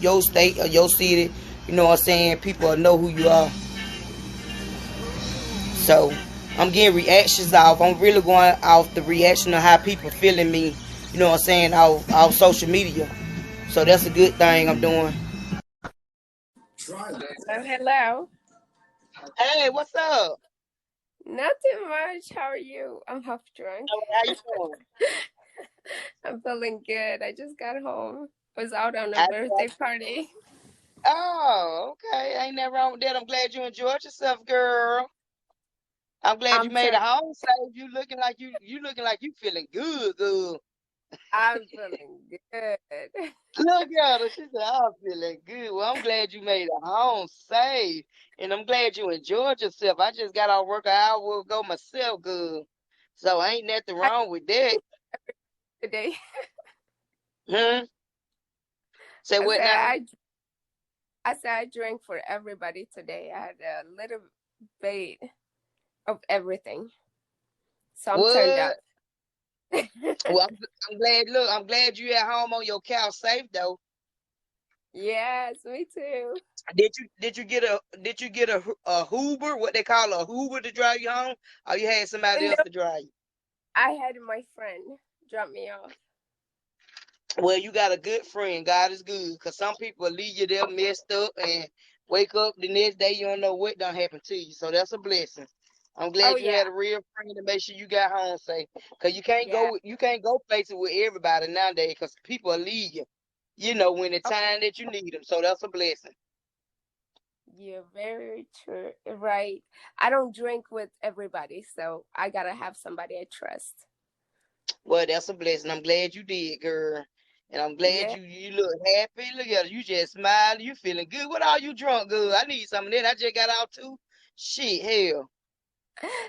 your state or your city, you know what I'm saying, people will know who you are. So I'm getting reactions off. I'm really going off the reaction of how people feeling me, you know what I'm saying, off social media. So that's a good thing I'm doing. Hello, hello. Hey, what's up? Nothing much. How are you? I'm half drunk. How you doing? I'm feeling good. I just got home. Was out on a I, birthday party. oh, okay. Ain't nothing wrong with that. I'm glad you enjoyed yourself, girl. I'm glad you I'm made it turned. home safe. You looking like you feeling good, good. I'm feeling good. Look at her. She said, I'm feeling good. Well, I'm glad you made it home safe. And I'm glad you enjoyed yourself. I just got off work an hour ago myself, good. So ain't nothing I wrong with that. today. Hmm. Say I what said now? I drank for everybody today. I had a little bit of everything, so I'm turned up. What? Well, I'm glad. Look, I'm glad you at home on your couch safe though. Yes, me too. Did you get a Hoover? What they call a Hoover to drive you home? Or you had somebody No, else to drive you? I had my friend drop me off. Well, you got a good friend. God is good. Cause some people leave you there messed up and wake up the next day you don't know what done happened to you. So that's a blessing. I'm Oh glad you yeah, had a real friend to make sure you got home safe. Cause yeah. you can't go places with everybody nowadays. Cause people will leave you. You know when the Oh, time that you need them. So that's a blessing. you're very true. Right. I don't drink with everybody, so I gotta have somebody I trust. Well, that's a blessing. I'm glad you did, girl. And I'm glad Yeah. you look happy. Look at you, just smiling. You feeling good. What are you drunk, good? I need some of that. I just got out too. Shit, hell.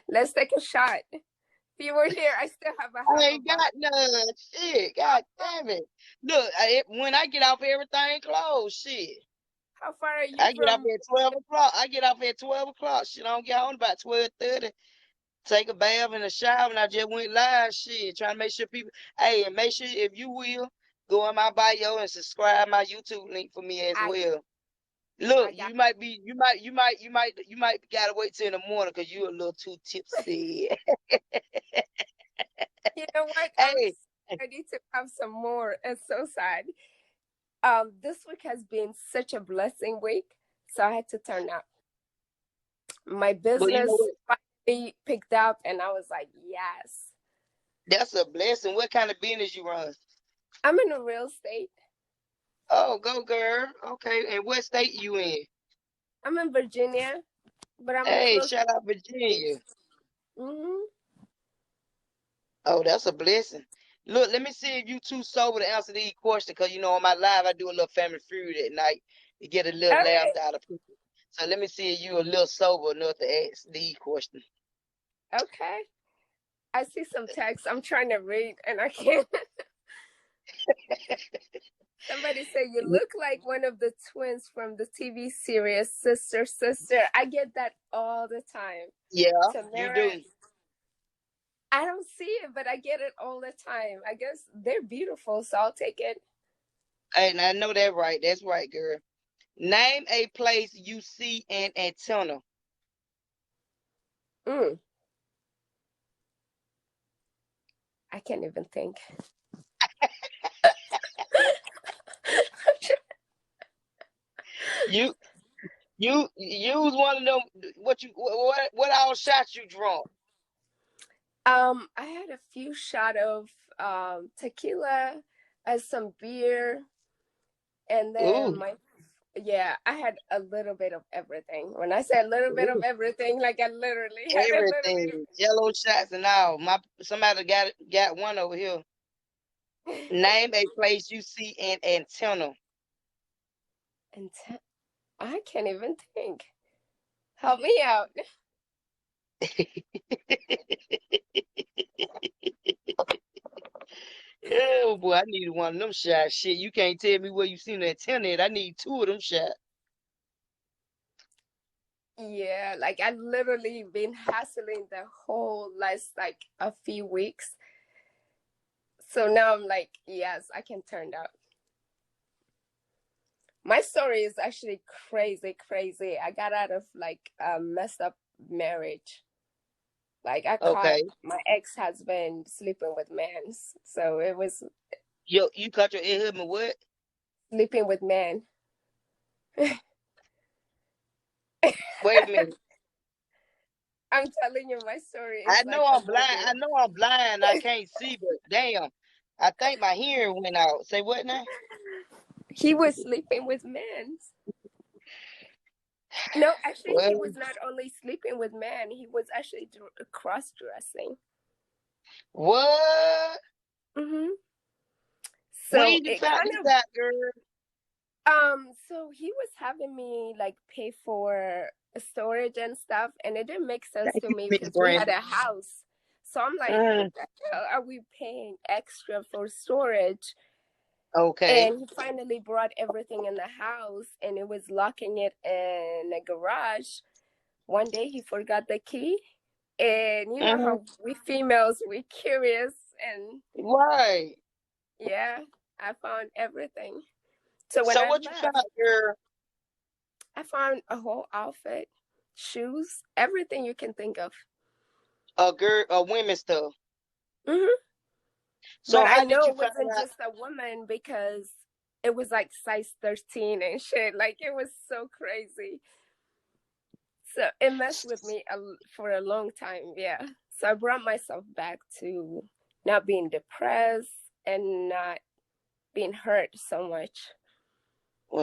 Let's take a shot. If you were here, I still have a I half a ain't bottle. got none. Shit, How god damn it. Look, when I get off, everything closed. Shit. how far are you I get off from? at 12 o'clock. I get off at 12 o'clock. Shit, I don't get home about 12:30. Take a bath and a shower, and I just went live. Shit, trying to make sure people. Hey, and make sure if you will go in my bio and subscribe my YouTube link for me as I well. Look, I got. you might gotta wait till in the morning because you a little too tipsy. You know what? I'm Hey, ready to have some more. It's so sad. This week has been such a blessing week, so I had to turn up. My but you know business what? finally picked up, and I was like, yes. That's a blessing. What kind of business you run? I'm in a real estate. Oh, go girl. Okay, and what state you in? I'm in Virginia, but I'm Hey, close to shout out the States. Virginia. Hmm. Oh, that's a blessing. Look, let me see if you too sober to answer these questions, because you know on my live I do a little family feud at night to get a All little laugh right. out of people. So let me see if you a little sober enough to ask these questions. Okay. I see some text. I'm trying to read and I can't. Somebody said you look like one of the twins from the TV series Sister Sister. I get that all the time. Yeah, you Tamara, do. I don't see it, but I get it all the time. I guess they're beautiful, so I'll take it. And I know that right. That's right, girl. Name a place you see an antenna. Mm, I can't even think. You you use one of them. What all shots you drunk? I had a few shot of tequila, some beer, and then Ooh, yeah, I had a little bit of everything. When I say a little bit of ooh, everything, like I literally had a little bit everything. Jello shots and all. My somebody got one over here. of. Name a place you see an antenna. And I can't even think. Help me out. Oh boy, I need one of them shots. Shit, you can't tell me where you seen the antenna at. I need two of them shots. Yeah, like I literally been hustling the whole last like a few weeks. So now I'm like, yes, I can turn up. My story is actually crazy, crazy. I got out of like a messed up marriage. Like I caught Okay. my ex-husband sleeping with men. So it was You caught your ex-husband what? sleeping with men. Wait a minute. I'm telling you, my story is I like know a I'm blind. movie. I know I'm blind. I can't see, but damn. I think my hearing went out. Say what now? He was sleeping with men. No, actually, he Well, was not only sleeping with men, he was actually cross-dressing. what? Mm-hmm. When So you it found kind this of out, girl? so he was having me like pay for storage and stuff, and it didn't make sense Thank to you, me Miss because we had Brandon. a house. So I'm like, what Mm, the hell are we paying extra for storage? okay. And he finally brought everything in the house, and it was locking it in a garage. One day he forgot the key, and you know Mm, how we females, we curious, and right. yeah, I found everything. So when So I what you found, left, girl? I found a whole outfit, shoes, everything you can think of. Women stuff. Hmm. So But I how did know you it find wasn't out? just a woman because it was like size 13 and shit. Like it was so crazy. So it messed with me for a long time. Yeah. So I brought myself back to not being depressed and not being hurt so much.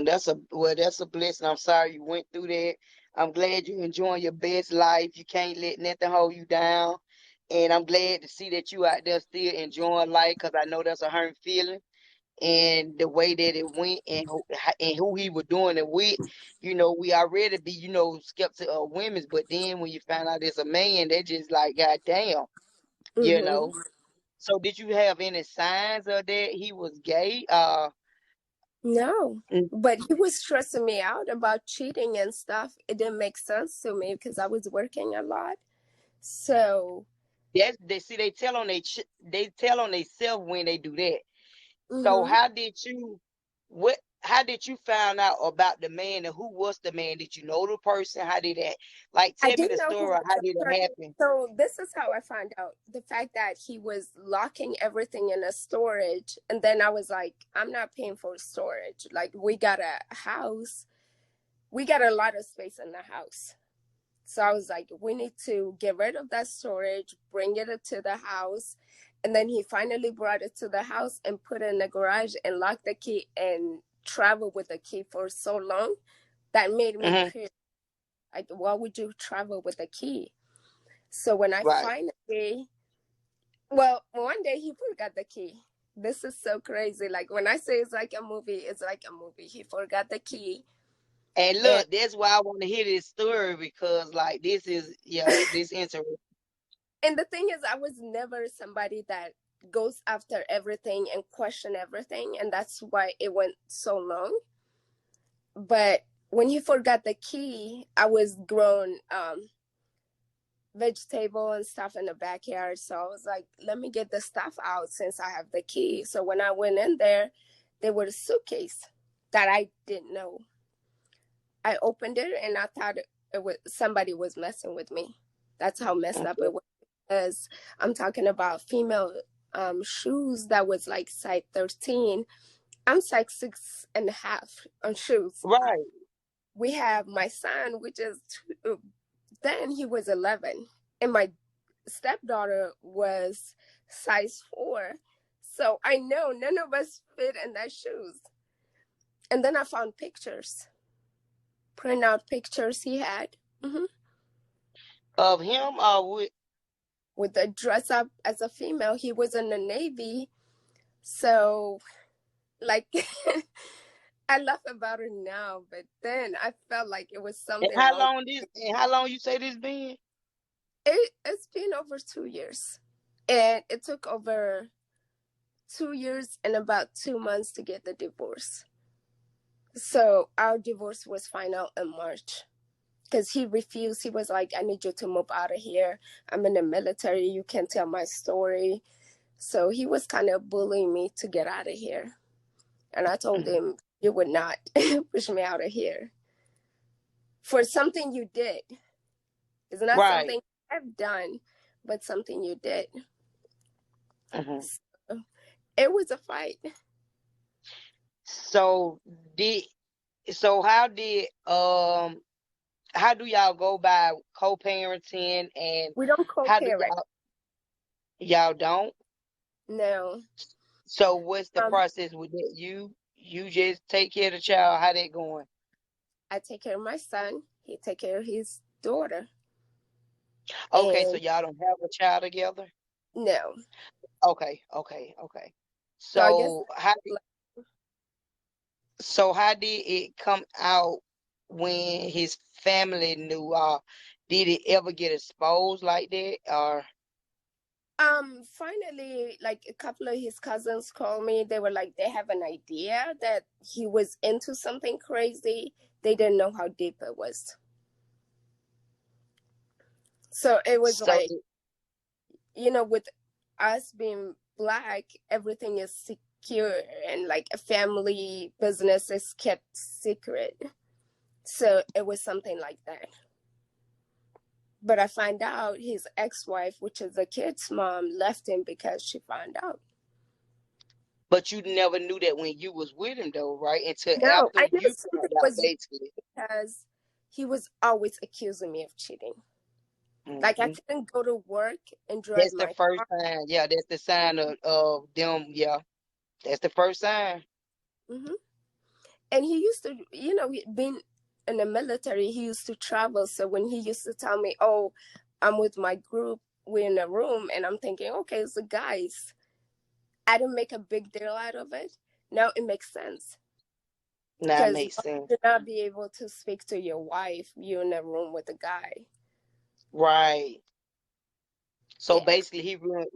That's a blessing. I'm sorry you went through that. I'm glad you're enjoying your best life. You can't let nothing hold you down. And I'm glad to see that you out there still enjoying life because I know that's a hurt feeling. And the way that it went and who he was doing it with, we already be, skeptical of women's, but then when you find out it's a man, they just like, God damn, you Hmm. know. So did you have any signs of that he was gay? No. Mm, But he was stressing me out about cheating and stuff. It didn't make sense to me because I was working a lot. So, they tell on they tell on themselves when they do that. So hmm, how did you find out about the man and who was the man? Did you know the person? How did that, like, I tell me didn't the know who story. was How the did it person. happen? So this is how I found out. The fact that he was locking everything in a storage. And then I was like, I'm not paying for storage. Like we got a house. We got a lot of space in the house. So I was like, we need to get rid of that storage, bring it to the house. And then he finally brought it to the house and put it in the garage and locked the key and traveled with the key for so long. That made me Hmm. curious. Like, why would you travel with a key? So when I Right. finally, well, one day he forgot the key. This is so crazy. Like when I say it's like a movie, it's like a movie. He forgot the key. And And look, that's why I want to hear this story because, like, this is, yeah, this interesting. and the thing is, I was never somebody that goes after everything and question everything, and that's why it went so long. But when he forgot the key, I was growing vegetable and stuff in the backyard. So I was like, let me get the stuff out since I have the key. So when I went in there was a suitcase that I didn't know. I opened it and I thought it was somebody was messing with me. That's how messed up Okay. it was. Because I'm talking about female shoes that was like size 13. I'm size 6.5 on shoes. Right. We have my son, which is then he was 11, and my stepdaughter was size 4. So I know none of us fit in that shoes. And then I found pictures, print out pictures he had, Of him with the dress up as a female. He was in the Navy. So, like, I laugh about it now, but then I felt like it was and something wrong. how long you say this been? It's been over 2 years. And it took over 2 years and about 2 months to get the divorce. So our divorce was final in March because he refused. He was like, I need you to move out of here. I'm in the military. You can't tell my story. So he was kind of bullying me to get out of here. And I told him, You would not push me out of here for something you did. It's not Right. something I've done, but something you did. Hmm. So, it was a fight. So did how do y'all go by co-parenting, and We don't how do co-parent. y'all don't? No. So what's the Um, process with that? You just take care of the child. How that going? I take care of my son. He take care of his daughter. Okay, so And y'all don't have a child together? no. Okay. So I guess So how did it come out when his family knew? Did it ever get exposed like that? Or finally, like a couple of his cousins called me. They were like, they have an idea that he was into something crazy. They didn't know how deep it was. So it was so like, with us being Black, everything is secure, and like a family business is kept secret. So it was something like that. But I find out his ex-wife, which is the kid's mom, left him because she found out. but you never knew that when you was with him though, right? Until No, after I knew you something found out, was basically. because he was always accusing me of cheating. Like I Hmm. couldn't go to work and drive That's the my first car. sign. Yeah, that's the sign of them. Yeah, that's the first sign. Hmm. And he used to, being in the military, he used to travel. So when he used to tell me, "Oh, I'm with my group, we're in a room," and I'm thinking, "Okay, it's the guys." I didn't make a big deal out of it. Now it makes sense Now it because makes sense. you not be able to speak to your wife. You're in a room with a guy. Right. So Yeah, basically,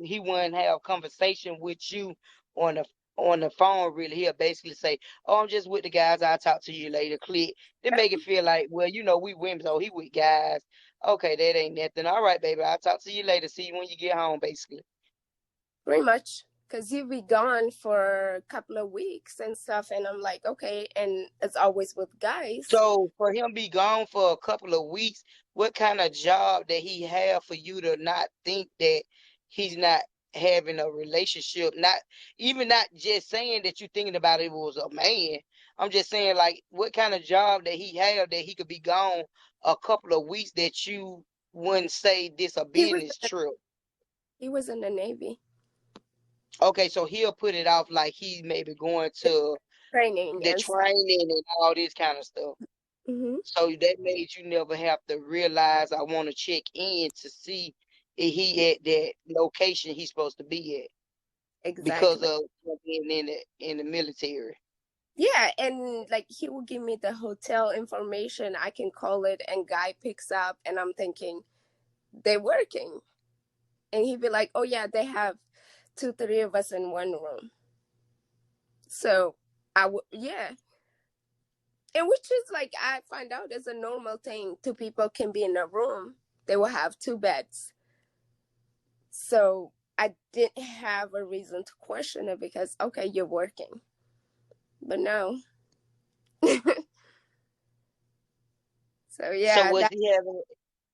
he wouldn't have a conversation with you on the phone. Really, he'll basically say, "Oh, I'm just with the guys. I'll talk to you later." Click. Then make it feel like, well, we women, so he with guys. Okay, that ain't nothing. All right, baby. I'll talk to you later. See you when you get home. Basically. pretty much. Because he'd be gone for a couple of weeks and stuff, and I'm like, okay. And it's always with guys. So for him be gone for a couple of weeks, what kind of job that he have for you to not think that he's not having a relationship? Not just saying that you thinking about it was a man. I'm just saying like what kind of job that he have that he could be gone a couple of weeks that you wouldn't say this a He was business trip. he was in the Navy Okay, so he'll put it off like he's maybe going to training the and stuff. training and all this kind of stuff. Hmm. So that made you never have to realize I want to check in to see if he at that location he's supposed to be at because Exactly. of being in the military. Yeah, and like he will give me the hotel information. I can call it, and guy picks up, and I'm thinking they're working, and he'd be like, "Oh yeah, they have two, three of us in one room." So I would, yeah, and which is like I find out is a normal thing. Two people can be in a room. They will have two beds. So I didn't have a reason to question it because okay, you're working, but no. So So yeah, that.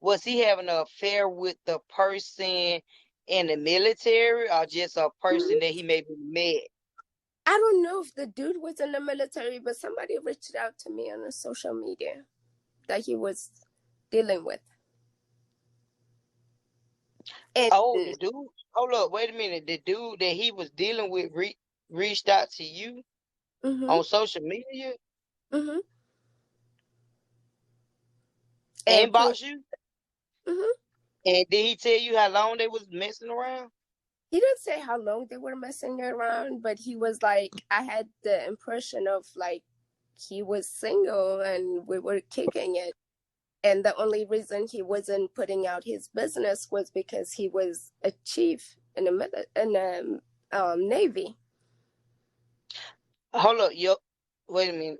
was he having an affair with the person in the military or just a person that he maybe met? I don't know if the dude was in the military, but somebody reached out to me on the social media that he was dealing with. And Oh, the dude. Hold up, wait a minute. The dude that he was dealing with reached out to you mm-hmm, on social media, mm-hmm, and inbox you, mm-hmm. and did he tell you how long they was messing around? He didn't say how long they were messing around, but he was like, I had the impression of like he was single and we were kicking it. And the only reason he wasn't putting out his business was because he was a chief in the Navy. Hold up, wait a minute.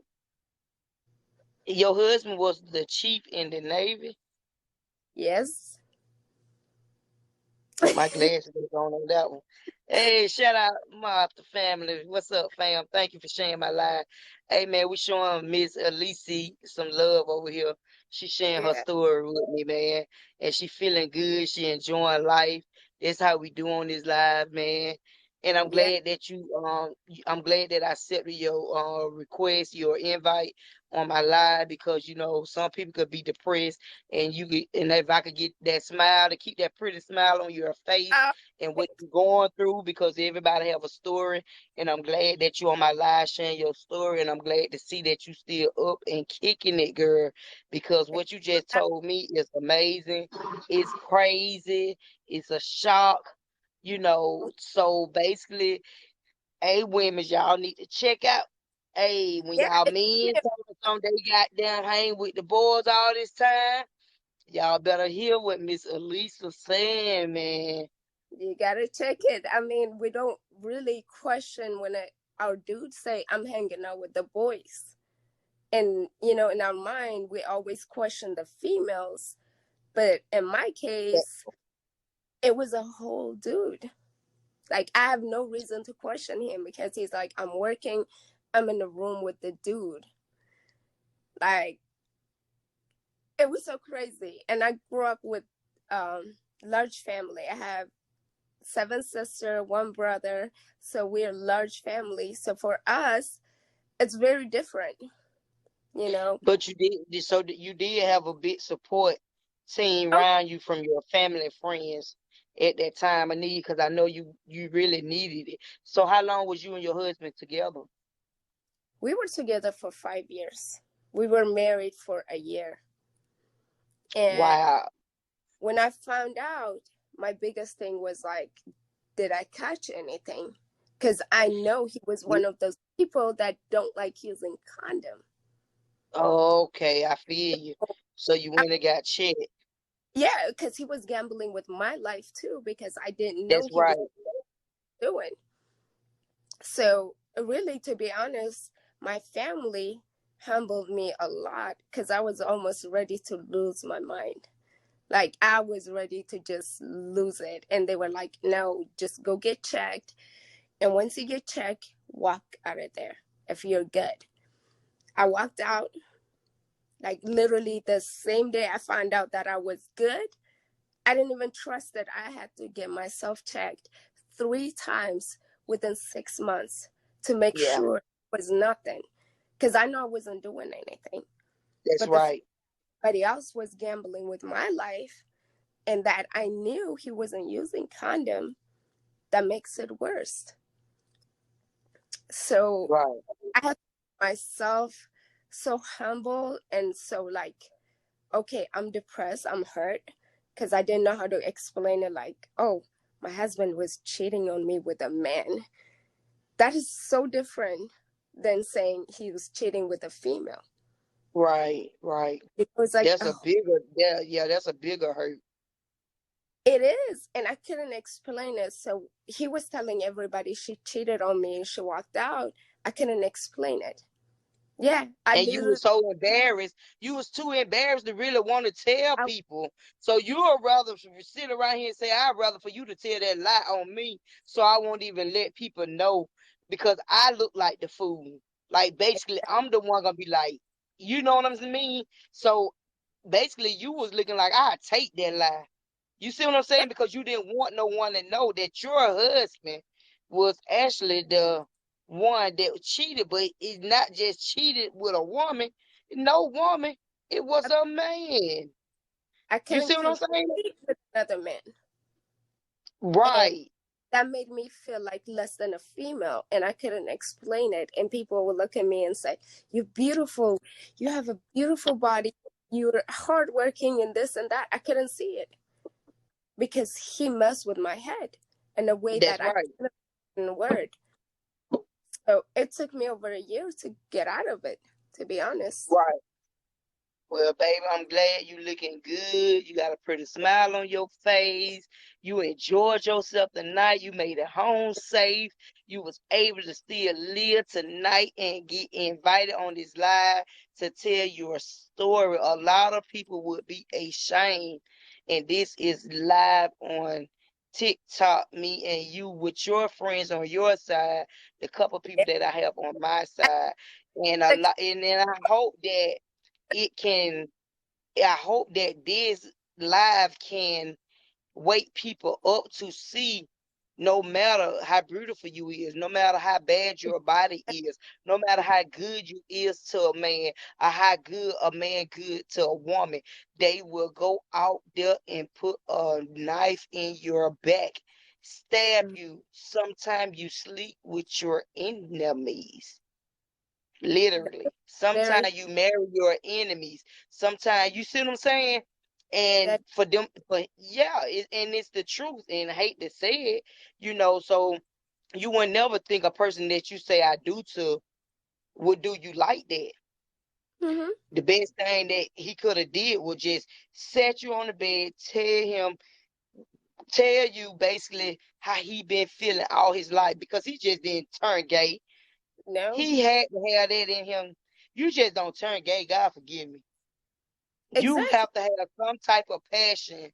Your husband was the chief in the Navy. Yes. My glasses is on that one. Hey, shout out Martha family. What's up, fam? Thank you for sharing my live. Hey man, we showing Miss Elise some love over here. She sharing her Yeah, story with me, man. And she feeling good. She enjoying life. That's how we do on this live, man. And I'm yeah. glad that I'm glad that I accepted your request, your invite on my live because some people could be depressed and if I could get that smile to keep that pretty smile on your face Oh, and what you're going through because everybody have a story. And I'm glad that you on my live sharing your story. And I'm glad to see that you still up and kicking it, girl, because what you just told me is amazing. It's crazy. It's a shock. So basically, hey, women, y'all need to check out. Hey, when yeah. y'all men tell them they got down hang with the boys all this time, y'all better hear what Miss Elisa saying, man. You gotta check it. I mean, we don't really question when our dudes say, "I'm hanging out with the boys," and in our mind, we always question the females. But in my case, it was a whole dude. Like, I have no reason to question him because he's like, "I'm working. I'm in the room with the dude." Like, it was so crazy. And I grew up with large family. I have 7 sisters, 1 brother, so we're a large family. So for us, it's very different, you know. But you did have a big support team Oh, around you from your family and friends at that time of need because I know you really needed it. So how long was you and your husband together? we were together for 5 years. We were married for a year. And Wow. when I found out, my biggest thing was like, did I catch anything? Because I know he was one of those people that don't like using condom. Okay, I feel you. So you went and got checked. Yeah, because he was gambling with my life too, because I didn't know That's he right. was doing. So, really, to be honest, my family humbled me a lot because I was almost ready to lose my mind. Like, I was ready to just lose it. And they were like, no, just go get checked. And once you get checked, walk out of there if you're good. I walked out, like, literally the same day I found out that I was good. I didn't even trust that I had to get myself checked 3 times within 6 months to make Yeah, sure it was nothing. Because I know I wasn't doing anything. that's But the right. somebody else was gambling with my life and that I knew he wasn't using condom, that makes it worse. So Right. I had myself so humble and so like, okay, I'm depressed, I'm hurt, because I didn't know how to explain it. Like, oh, my husband was cheating on me with a man. That is so different than saying he was cheating with a female. Right, right. It was like, That's a oh, bigger, yeah, that's a bigger hurt. it is. And I couldn't explain it. So he was telling everybody she cheated on me and she walked out. I couldn't explain it. Yeah, I And you literally, were so embarrassed. You was too embarrassed to really want to tell I, people. So you would rather sit around here and say, I'd rather for you to tell that lie on me so I won't even let people know because I look like the fool. Like basically I'm the one gonna be like, you know what I'm saying? So basically you was looking like I'd take that lie. You see what I'm saying? Because you didn't want no one to know that your husband was actually the one that cheated, but it's not just cheated with a woman. No woman. It was a man. I You couldn't see what I'm saying? compete with another man. And Right. that made me feel like less than a female, and I couldn't explain it. And people would look at me and say, "You're beautiful. You have a beautiful body. You're hardworking, and this and that." I couldn't see it because he messed with my head in a way That's that I right. couldn't put in a word. So it took me over a year to get out of it, to be honest. Right. Well, baby, I'm glad you looking good. You got a pretty smile on your face. You enjoyed yourself tonight. You made it home safe. You was able to still live tonight and get invited on this live to tell your story. A lot of people would be ashamed. And this is live on TikTok me and you with your friends on your side, the couple people that I have on my side, and a lot, and then it can. I hope that this live can wake people up to see, no matter how beautiful you is, no matter how bad your body is, no matter how good you is to a man, or how good a man good to a woman, they will go out there and put a knife in your back, stab you. Sometimes you sleep with your enemies. Literally. very Sometimes you marry your enemies. Sometimes you see what I'm saying? And that for them, but yeah, and it's the truth. And I hate to say it, so you would never think a person that you say I do to would do you like that. mm-hmm. The best thing that he could have did was just set you on the bed, tell you basically how he been feeling all his life, because he just didn't turn gay. No, He had to have that in him. You just don't turn gay. God forgive me. You exactly. have to have some type of passion.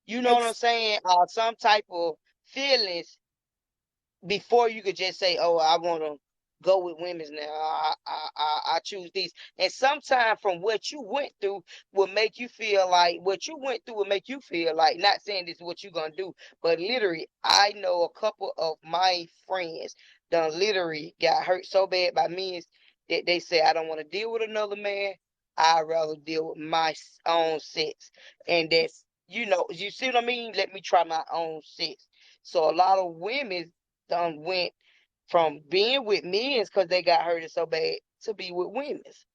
You know what I'm Ex- saying? Some type of feelings before you could just say, "Oh, I want to go with women's now. I choose these." And sometimes from what you went through will make you feel like what you went through will make you feel like. Not saying this is what you're gonna do, but literally, I know a couple of my friends done literally got hurt so bad by men that they say, "I don't want to deal with another man. I'd rather deal with my own sex," and that's. You see what I mean? Let me try my own sex. So a lot of women done went from being with men's because they got hurted so bad to be with women's,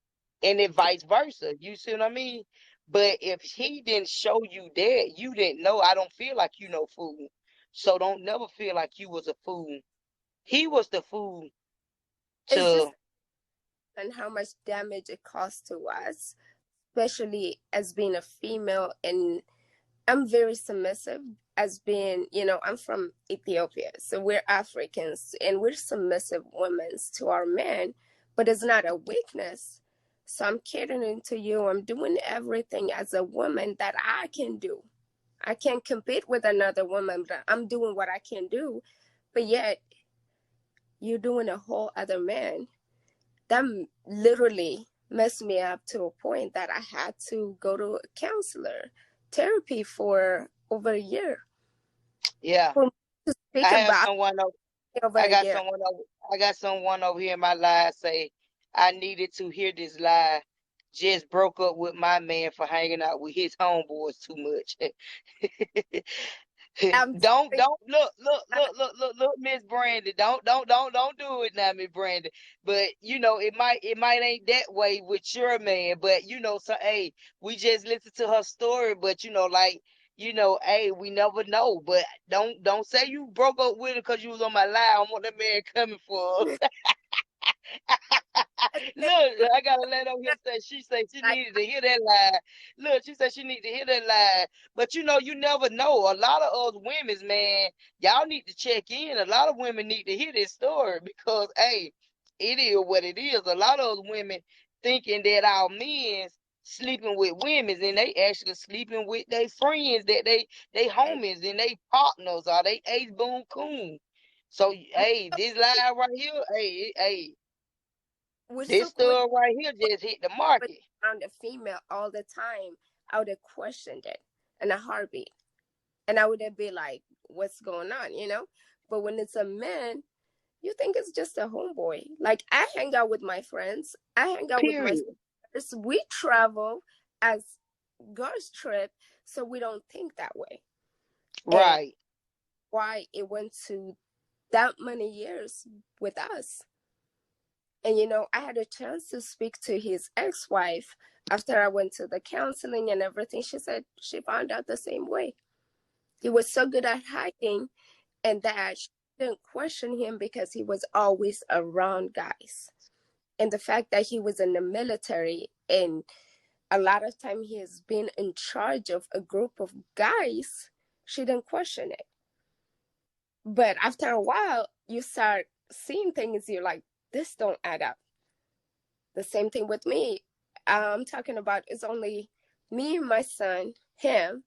and then vice versa. You see what I mean? But if he didn't show you that, you didn't know. I don't feel like you know fool, so don't never feel like you was a fool. He was the fool it's just to. and how much damage it caused to us, especially as being a female. And I'm very submissive as being, I'm from Ethiopia, so we're Africans and we're submissive women to our men, but it's not a weakness. So I'm catering to you. I'm doing everything as a woman that I can do. I can't compete with another woman, but I'm doing what I can do. But yet you're doing a whole other man. That literally messed me up to a point that I had to go to a counselor therapy for over a year Yeah, for me to I speak have about someone over. it over I a got year. someone over. I got someone over here in my life say I needed to hear this lie. Just broke up with my man for hanging out with his homeboys too much. I'm Don't look, Miss Brandy. Don't do it now, Miss Brandy. But it might ain't that way with your man. But so hey, we just listened to her story. But hey, we never know. But don't say you broke up with her because you was on my line. I want that man coming for us. Look, I gotta let on here say she said she like, needed to hear that lie. Look, she said she needed to hear that lie. But you never know. A lot of us women's, man, y'all need to check in. A lot of women need to hear this story because hey, it is what it is. A lot of us women thinking that our men's sleeping with women's and they actually sleeping with their friends, that they homies and they partners or they ace boon coon. So hey, this lie right here, hey, we're so this quick stuff right here just hit the with market. around a female all the time. I would have questioned it in a heartbeat, and I would have been like, "What's going on?" But when it's a man, you think it's just a homeboy. Like I hang out with my friends. I hang out with my Period. sisters. We travel as girls trip, so we don't think that way. And Right. why it went to that many years with us. And I had a chance to speak to his ex-wife after I went to the counseling and everything. She said she found out the same way. He was so good at hiding, and that she didn't question him because he was always around guys. And the fact that he was in the military and a lot of time he has been in charge of a group of guys, she didn't question it. But after a while, you start seeing things, you're like, this don't add up. The same thing with me. I'm talking about it's only me, my son, him,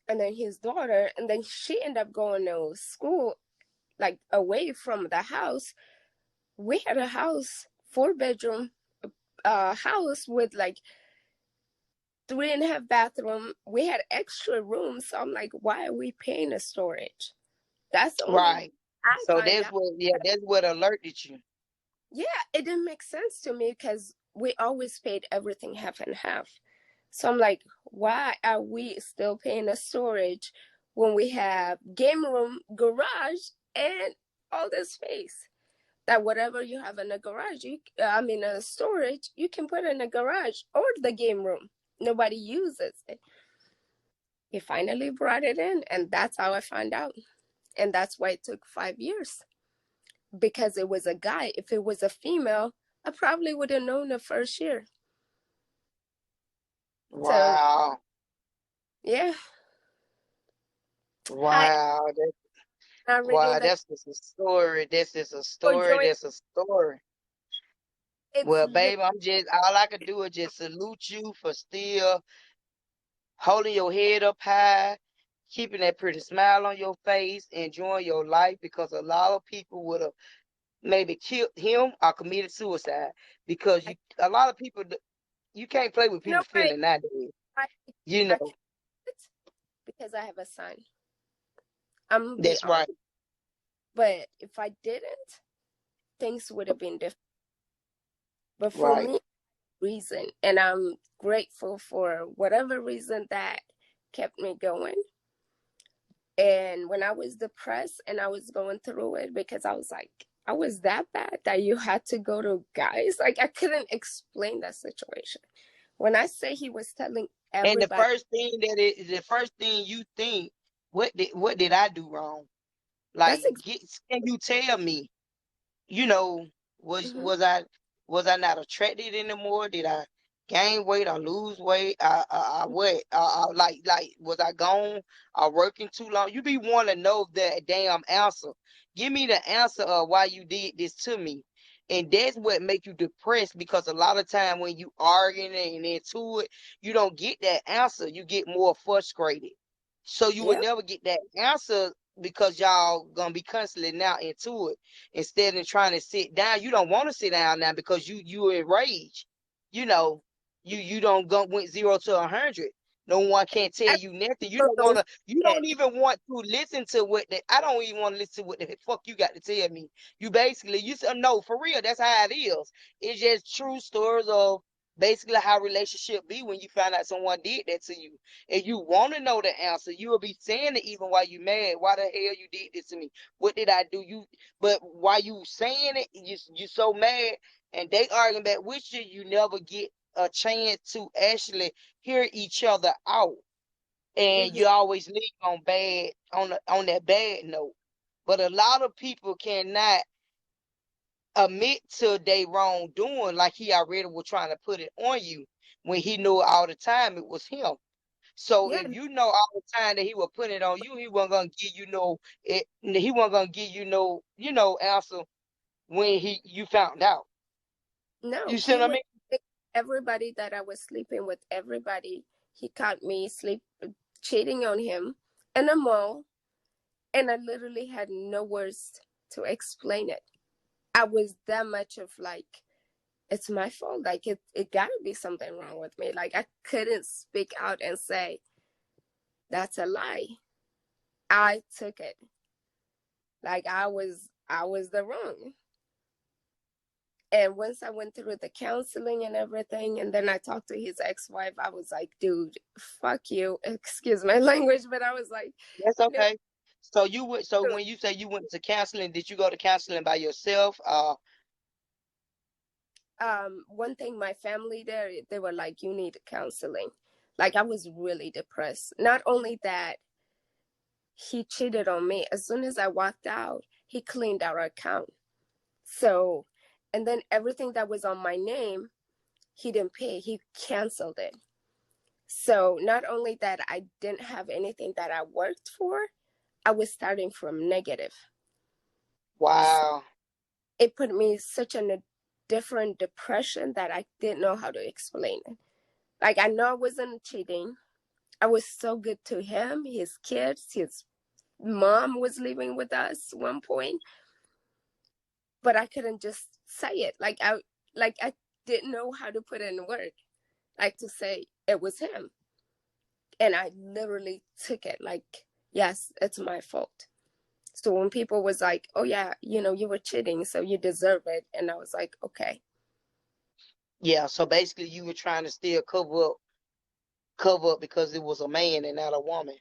and then his daughter, and then she ended up going to school, like away from the house. We had a house, 4 bedroom house with like 3.5 bathroom. We had extra rooms. So I'm like, why are we paying a storage? That's the only Right. I So find out. that's what alerted you. Yeah, it didn't make sense to me because we always paid everything half and half. So I'm like, why are we still paying a storage when we have game room, garage, and all this space? That whatever you have in a garage, a storage, you can put in a garage or the game room. Nobody uses it. He finally brought it in, and that's how I found out. And that's why it took 5 years, because it was a guy. If it was a female, I probably would have known the first year. So Wow. yeah, I Wow. not reading Wow, the that's just a story. This is a for story. joy. That's a story. It's Well, baby, all I can do is just salute you for still holding your head up high, keeping that pretty smile on your face, enjoying your life, because a lot of people would have maybe killed him or committed suicide, because a lot of people, you can't play with you know people's why feelings nowadays. I You I know, can't do it? Because I have a son. I'm gonna be that's honest. right. But if I didn't, things would have been different. But for Right. me, reason, and I'm grateful for whatever reason that kept me going. And when I was depressed and I was going through it, because I was like, I was that bad that you had to go to guys. Like, I couldn't explain that situation. When I say he was telling And everybody, the first thing you think, what did I do wrong? that's Like, can you tell me? You know, was mhm. was I was I not attracted anymore? Did I gain weight or lose weight? What? Like was I gone or working too long? You be wanting to know that damn answer. Give me the answer of why you did this to me. And that's what make you depressed, because a lot of time when you arguing and into it, you don't get that answer. You get more frustrated. So you would Yeah, never get that answer, because y'all gonna be constantly now into it, instead of trying to sit down. You don't want to sit down now because you enraged. You know, you don't go went 0 to 100. No one can tell I you nothing. You feel don't those wanna. You dead. don't even want to listen to I don't even want to listen to what the fuck you got to tell me. You basically, you said no, for real. That's how it is. It's just true stories of basically how relationship be when you find out someone did that to you, and you want to know the answer. You will be saying it even while you mad. Why the hell you did this to me? What did I do? But while you saying it, you so mad, and they arguing back with you. You never get a chance to actually hear each other out, and Mhm. you always leave on that bad note. But a lot of people cannot admit to their wrongdoing, like he already was trying to put it on you, when he knew all the time it was him. So Yeah, if you know all the time that he was putting it on you, he wasn't gonna give you he wasn't gonna give you no, answer when you found out. no, You see he what I was mean? everybody that I was sleeping with. Everybody, he caught me cheating on him in a mall, and I literally had no words to explain it. I was that much of like, it's my fault. Like it gotta be something wrong with me. Like I couldn't speak out and say, that's a lie. I took it. Like I was the wrong. And once I went through the counseling and everything, and then I talked to his ex-wife, I was like, dude, fuck you. Excuse my language, but I was like, That's you know, okay. So you went. So when you say you went to counseling, did you go to counseling by yourself? one thing my family there, they were like, you need counseling. Like I was really depressed. Not only that, he cheated on me. As soon as I walked out, he cleaned our account. So, and then everything that was on my name, he didn't pay. He canceled it. So, not only that I didn't have anything that I worked for, I was starting from negative. So Wow. it put me such a different depression that I didn't know how to explain it. Like I know I wasn't cheating. I was so good to him, his kids, his mom was living with us one point, but I couldn't just say it. I didn't know how to put in work, like to say it was him. And I literally took it like, yes, it's my fault. So when people was like, oh yeah, you were cheating, so you deserve it. And I was like, okay. Yeah, so basically you were trying to still cover up because it was a man and not a woman.